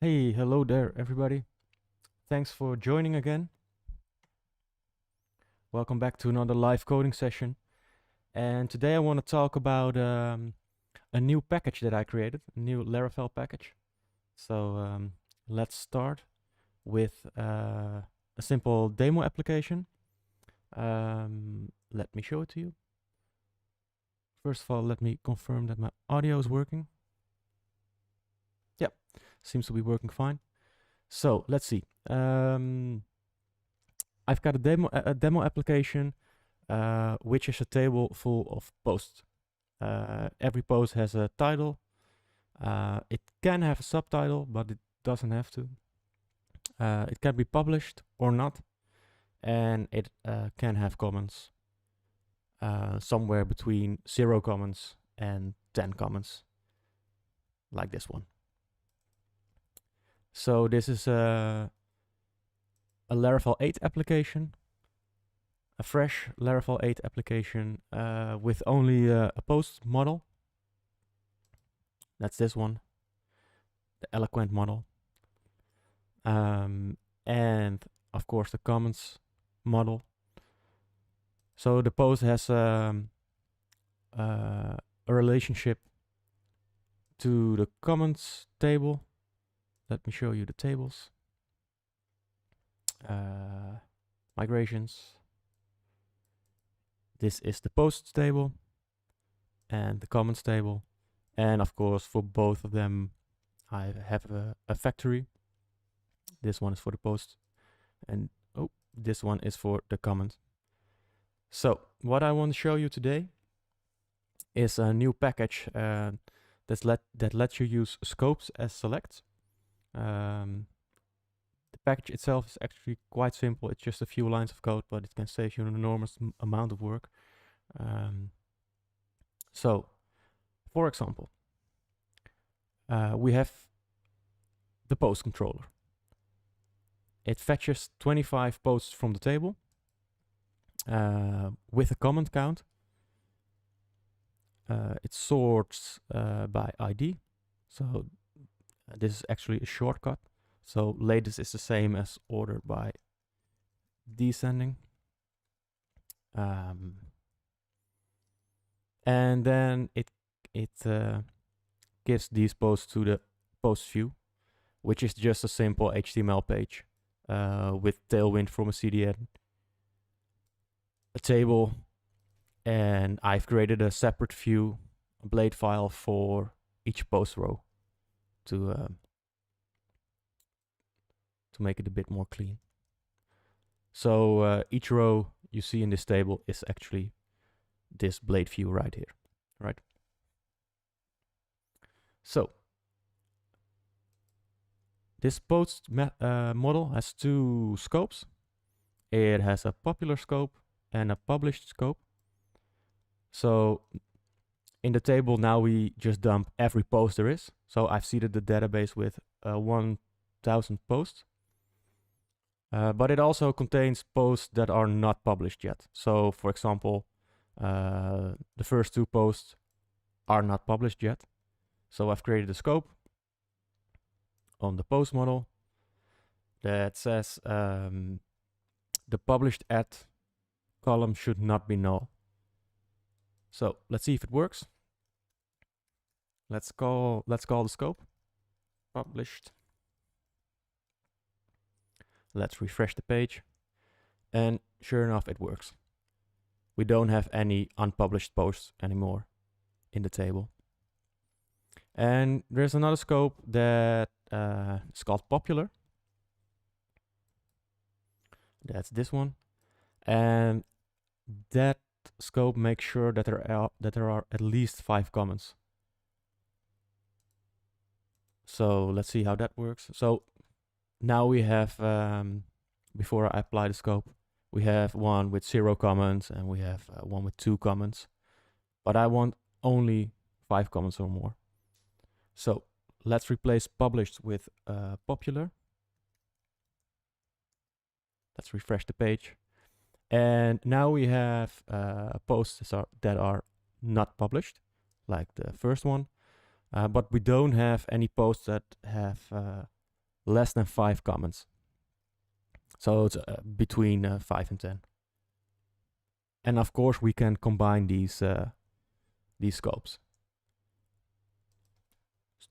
Hey, hello there, everybody. Thanks for joining again. Welcome back to another live coding session. And today I want to talk about a new package that I created, a new Laravel package. So let's start with a simple demo application. Let me show it to you. First of all, let me confirm that my audio is working. Yep, seems to be working fine. So let's see. I've got a demo application, which is a table full of posts. Every post has a title. It can have a subtitle, but it doesn't have to. It can be published or not, and it can have comments. Somewhere between 0 comments and 10 comments, like this one. So this is a Laravel 8 application, a fresh Laravel 8 application with only a post model. That's this one, the Eloquent model. And of course the comments model. So the post has a relationship to the comments table. Let me show you the tables. Migrations. This is the posts table and the comments table. And of course, for both of them, I have a factory. This one is for the post, and this one is for the comment. So what I want to show you today is a new package that lets you use scopes as selects. The package itself is actually quite simple. It's just a few lines of code, but it can save you an enormous amount of work. So, for example, we have the post controller. It fetches 25 posts from the table with a comment count. It sorts by ID. So this is actually a shortcut. So latest is the same as order by descending. And then it gives these posts to the post view, which is just a simple HTML page with tailwind from a CDN, a table, and I've created a separate view, a blade file for each post row to make it a bit more clean. So each row you see in this table is actually this blade view right here, right? So this post model has two scopes. It has a popular scope and a published scope. So in the table now we just dump every post there is. So I've seeded the database with 1000 posts. But it also contains posts that are not published yet. So for example, the first 2 posts are not published yet. So I've created a scope on the post model that says the published at column should not be null. So let's see if it works. Let's call the scope published. Let's refresh the page, and sure enough, it works. We don't have any unpublished posts anymore in the table. And there's another scope that is called popular. That's this one, and that scope makes sure that there are at least 5 comments. So let's see how that works. So now we have, before I apply the scope, we have one with 0 comments and we have one with 2 comments. But I want only 5 comments or more. So let's replace published with popular. Let's refresh the page. And now we have posts that are not published, like the first one. But we don't have any posts that have less than 5 comments. So it's between 5 and 10. And of course, we can combine these scopes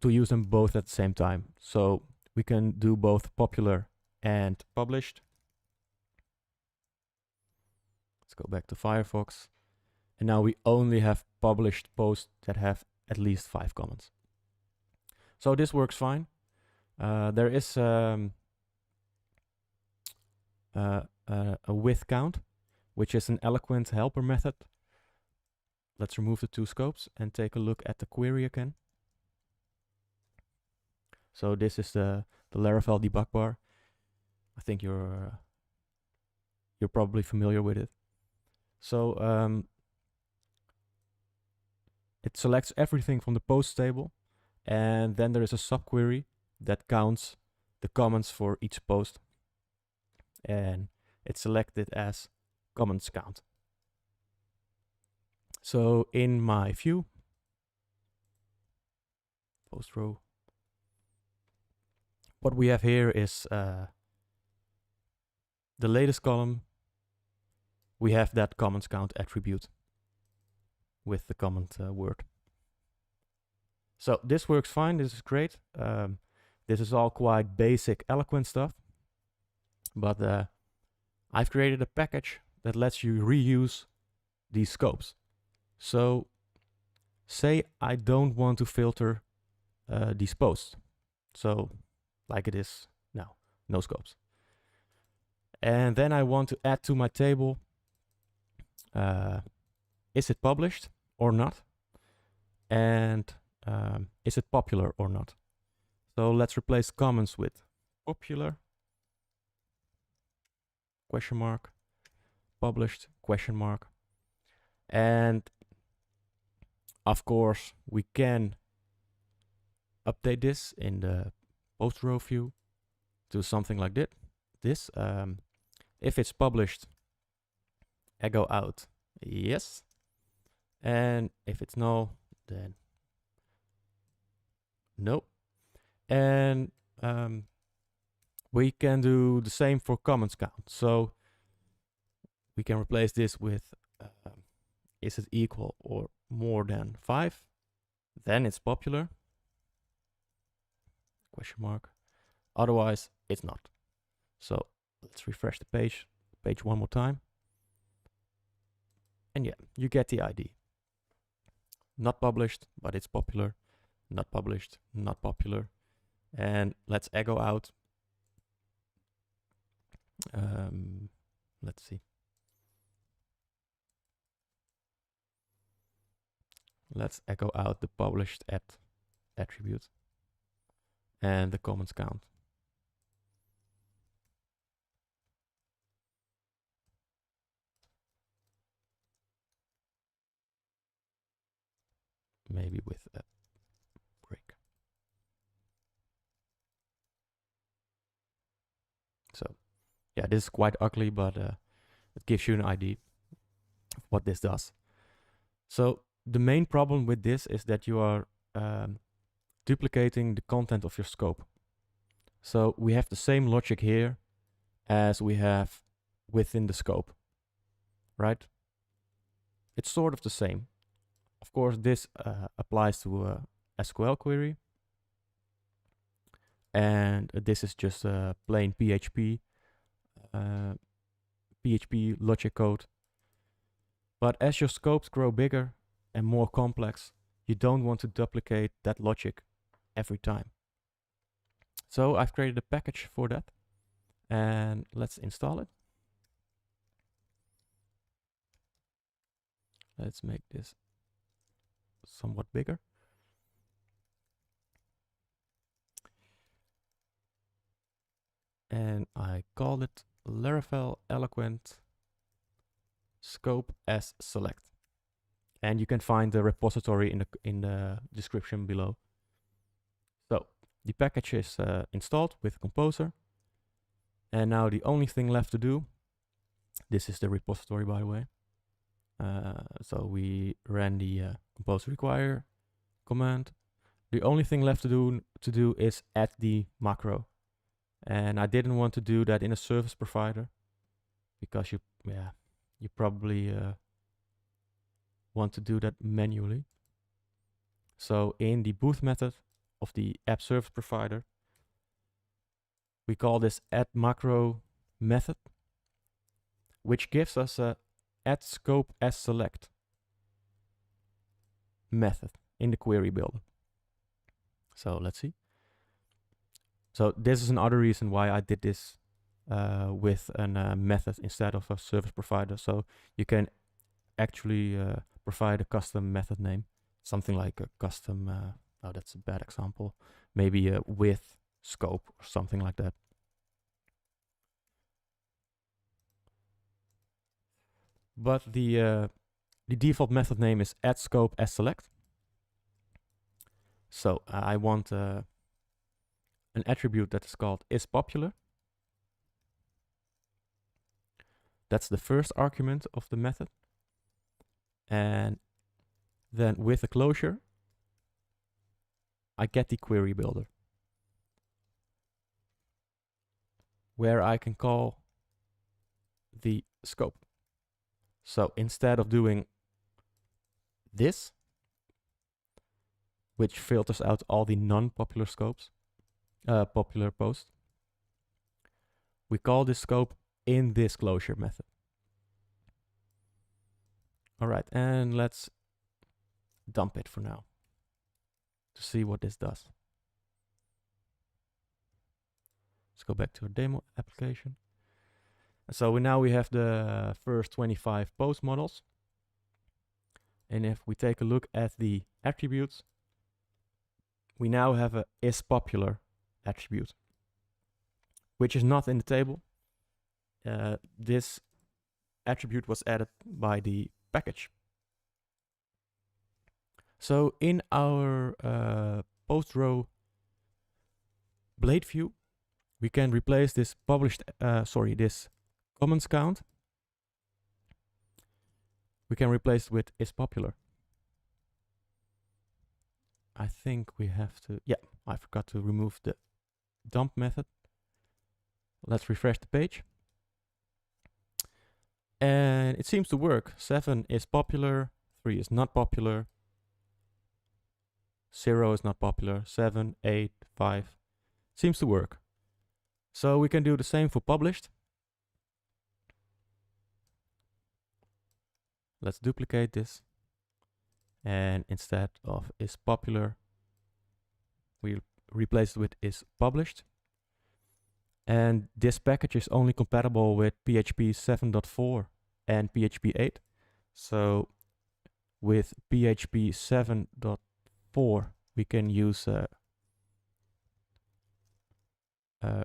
to use them both at the same time. So we can do both popular and published. Let's go back to Firefox. And now we only have published posts that have at least 5 comments. So this works fine. There is a with count, which is an Eloquent helper method. Let's remove the 2 scopes and take a look at the query again. So this is the Laravel debug bar. I think you're probably familiar with it. So it selects everything from the post table, and then there is a subquery that counts the comments for each post, and it's selected as comments count. So in my view, post row, what we have here is the latest column. We have that comments count attribute with the comment word. So this works fine. This is great. This is all quite basic Eloquent stuff, but I've created a package that lets you reuse these scopes. So say I don't want to filter these posts. So like it is now, no scopes. And then I want to add to my table, is it published or not? And is it popular or not? So let's replace comments with popular, question mark, published, question mark. And of course, we can update this in the post row view to something like this. If it's published, echo out yes. And if it's no, then no. And we can do the same for comments count. So we can replace this with is it equal or more than 5? Then it's popular, question mark. Otherwise, it's not. So let's refresh the page one more time. And yeah, you get the idea. Not published, but it's popular. Not published, not popular. And let's echo out. Let's see. Let's echo out the published attribute and the comments count. Maybe with a break. So yeah, this is quite ugly, but it gives you an idea of what this does. So the main problem with this is that you are duplicating the content of your scope. So we have the same logic here as we have within the scope, right? It's sort of the same. Of course, this applies to a SQL query. And this is just a plain PHP logic code. But as your scopes grow bigger and more complex, you don't want to duplicate that logic every time. So I've created a package for that, and let's install it. Let's make this somewhat bigger. And I called it Laravel Eloquent scope as select. And you can find the repository in the description below. So the package is installed with Composer. And now the only thing left to do, this is the repository, by the way. So we ran the Composer require command. The only thing left to do is add the macro. And I didn't want to do that in a service provider because you probably want to do that manually. So in the booth method of the app service provider, we call this add macro method, which gives us a add scope as select method in the query builder. So let's see. So this is another reason why I did this with a method instead of a service provider. So you can actually provide a custom method name, something like a custom, oh, that's a bad example, maybe a with scope or something like that. But the default method name is add scope as select. So I want an attribute that is called isPopular. That's the first argument of the method. And then with a closure, I get the query builder, where I can call the scope. So instead of doing this, which filters out all the non-popular scopes, popular posts, we call this scope in this closure method. All right, and let's dump it for now to see what this does. Let's go back to our demo application. So now we have the first 25 post models. And if we take a look at the attributes, we now have a isPopular attribute, which is not in the table. This attribute was added by the package. So in our post row blade view, we can replace this this comments count. We can replace it with isPopular. I think we have to, yeah, I forgot to remove the dump method. Let's refresh the page. And it seems to work. 7 is popular, 3 is not popular, 0 is not popular, 7, 8, 5. Seems to work. So we can do the same for published. Let's duplicate this. And instead of isPopular, we replace it with isPublished. And this package is only compatible with PHP 7.4 and PHP 8. So with PHP 7.4, we can use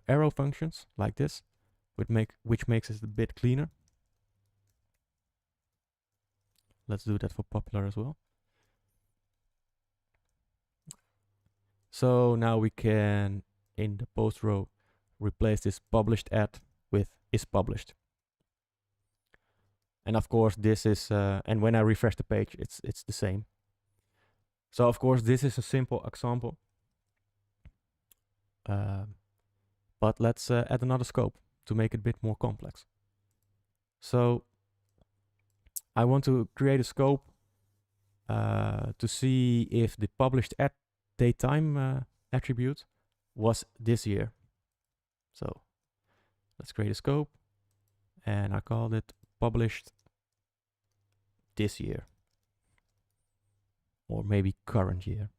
arrow functions like this, which makes it a bit cleaner. Let's do that for popular as well. So now we can, in the post row, replace this published add with isPublished. And of course this is, and when I refresh the page, it's the same. So of course this is a simple example. But let's add another scope to make it a bit more complex. So I want to create a scope to see if the published at date time attribute was this year. So let's create a scope, and I called it published this year, or maybe current year.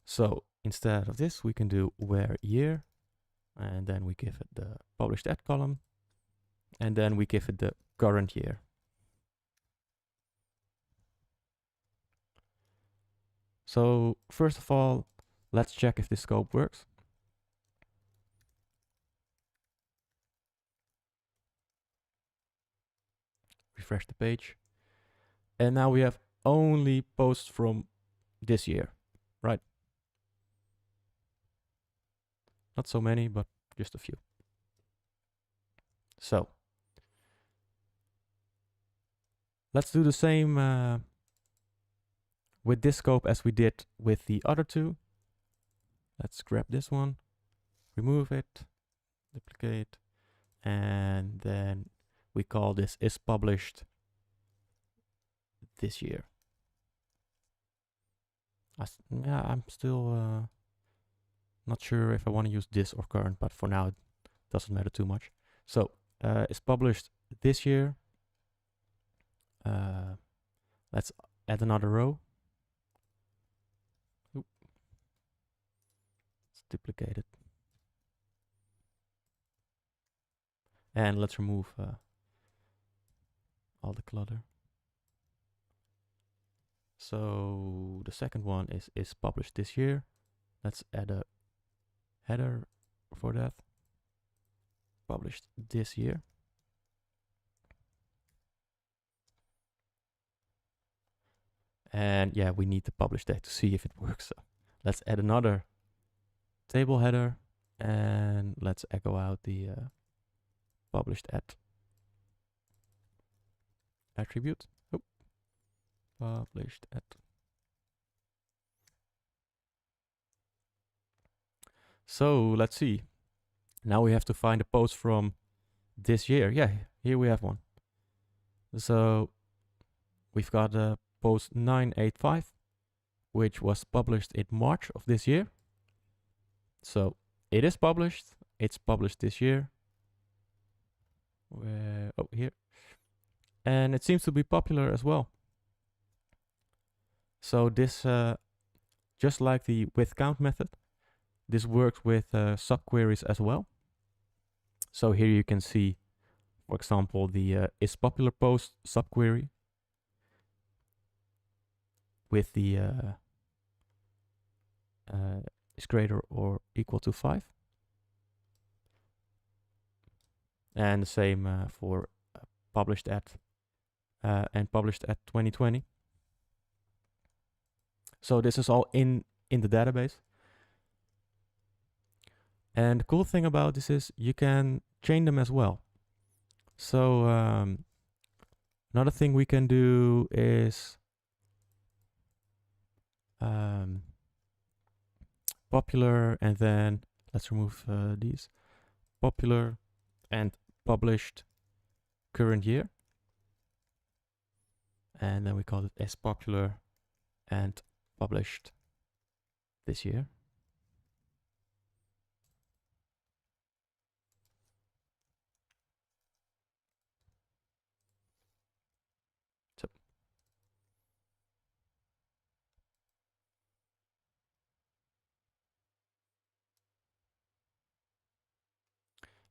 So instead of this, we can do where year, and then we give it the published at column, and then we give it the current year. So first of all, let's check if this scope works. Refresh the page. And now we have only posts from this year, right? Not so many, but just a few. So let's do the same with this scope as we did with the other two. Let's grab this one, remove it, duplicate, and then we call this is published this year. Yeah, I'm still not sure if I want to use this or current, but for now it doesn't matter too much. So it's published this year. Let's add another row. Oop. Let's duplicate it. And let's remove all the clutter. So the second one is published this year. Let's add a header for that. Published this year. And yeah, we need the publish tag to see if it works. So let's add another table header and let's echo out the published at attribute. Oh, published at. So let's see. Now we have to find a post from this year. Yeah, here we have one. So we've got a post 985, which was published in March of this year. So it is published. It's published this year. Oh, here. And it seems to be popular as well. So this, just like the with count method, this works with subqueries as well. So here you can see, for example, the is popular post subquery with the is greater or equal to 5. And the same for published at and published at 2020. So this is all in the database. And the cool thing about this is you can chain them as well. So another thing we can do is popular, and then let's remove these. Popular and published current year. And then we call it as popular and published this year.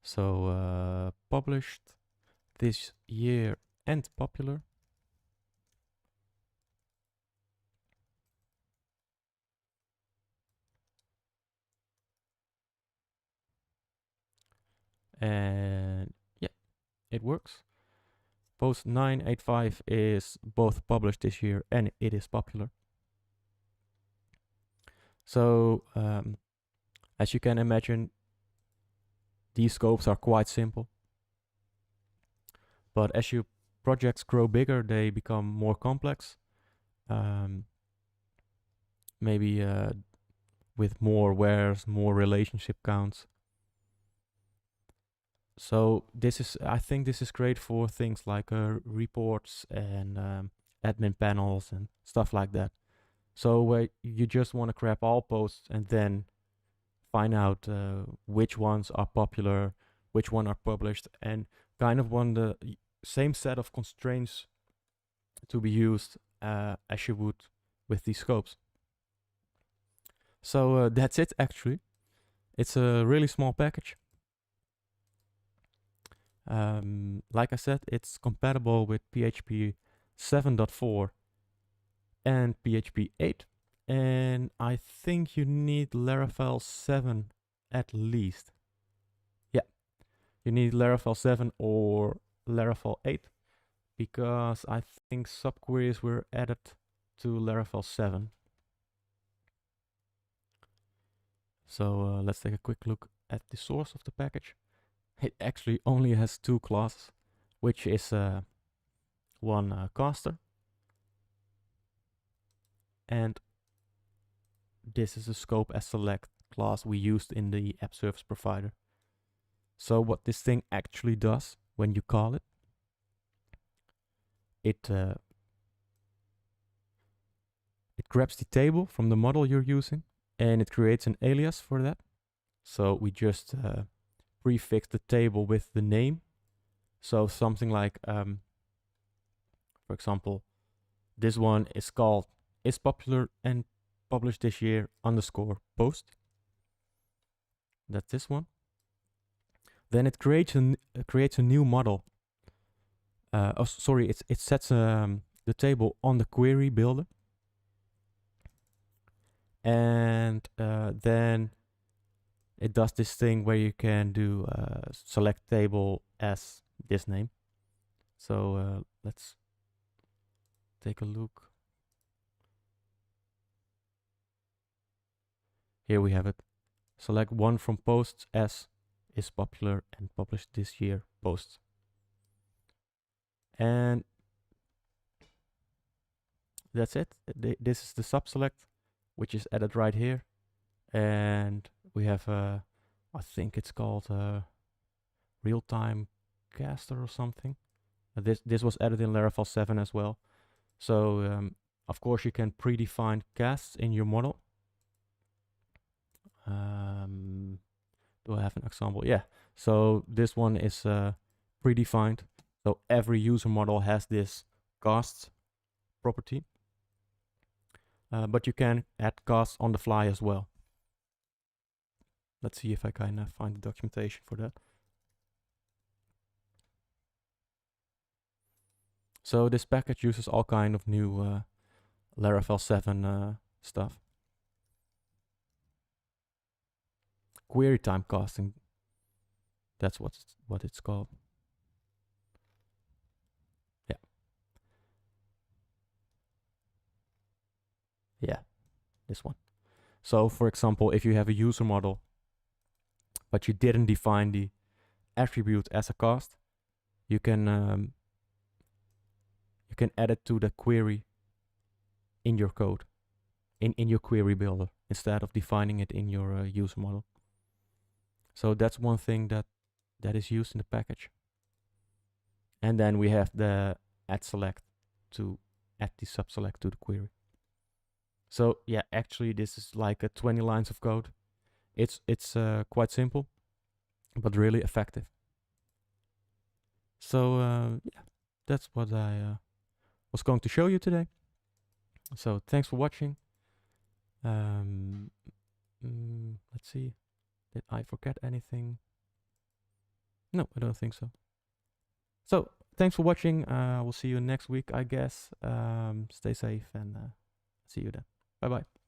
So published this year and popular. And yeah, it works. Post 985 is both published this year and it is popular. So as you can imagine, these scopes are quite simple. But as your projects grow bigger, they become more complex. Maybe with more wheres, more relationship counts. So this is, I think this is great for things like reports and admin panels and stuff like that. So where you just want to grab all posts and then find out which ones are popular, which one are published, and kind of want the same set of constraints to be used as you would with these scopes. So that's it actually. It's a really small package. Like I said, it's compatible with PHP 7.4 and PHP 8. And I think you need Laravel 7 at least. Yeah, you need Laravel 7 or Laravel 8 because I think subqueries were added to Laravel 7. So let's take a quick look at the source of the package. It actually only has 2 classes, which is one caster, and this is a scope as select class we used in the app service provider. So what this thing actually does when you call it, it grabs the table from the model you're using and it creates an alias for that. So we just prefix the table with the name. So something like, for example, this one is called is popular and published this year _ post. That's this one. Then it creates a new model. It sets the table on the query builder. And then it does this thing where you can do select table as this name. So let's take a look. Here we have it. Select one from posts as is popular and published this year posts. And that's it. This is the subselect, which is added right here. And we have I think it's called real-time caster or something. This was added in Laravel 7 as well. So of course you can predefine casts in your model. Do I have an example? Yeah. So this one is predefined. So every user model has this cast property. But you can add casts on the fly as well. Let's see if I can find the documentation for that. So this package uses all kind of new Laravel 7 stuff. Query time casting. That's what it's called. Yeah. Yeah, this one. So for example, if you have a user model, but you didn't define the attribute as a cast, you can add it to the query in your code, in your query builder, instead of defining it in your user model. So that's one thing that is used in the package. And then we have the add select to add the subselect to the query. So yeah, actually this is like 20 lines of code. It's quite simple, but really effective. So yeah, that's what I was going to show you today. So thanks for watching. Let's see. Did I forget anything? No, I don't think so. So thanks for watching. We'll see you next week, I guess. Stay safe and see you then. Bye-bye.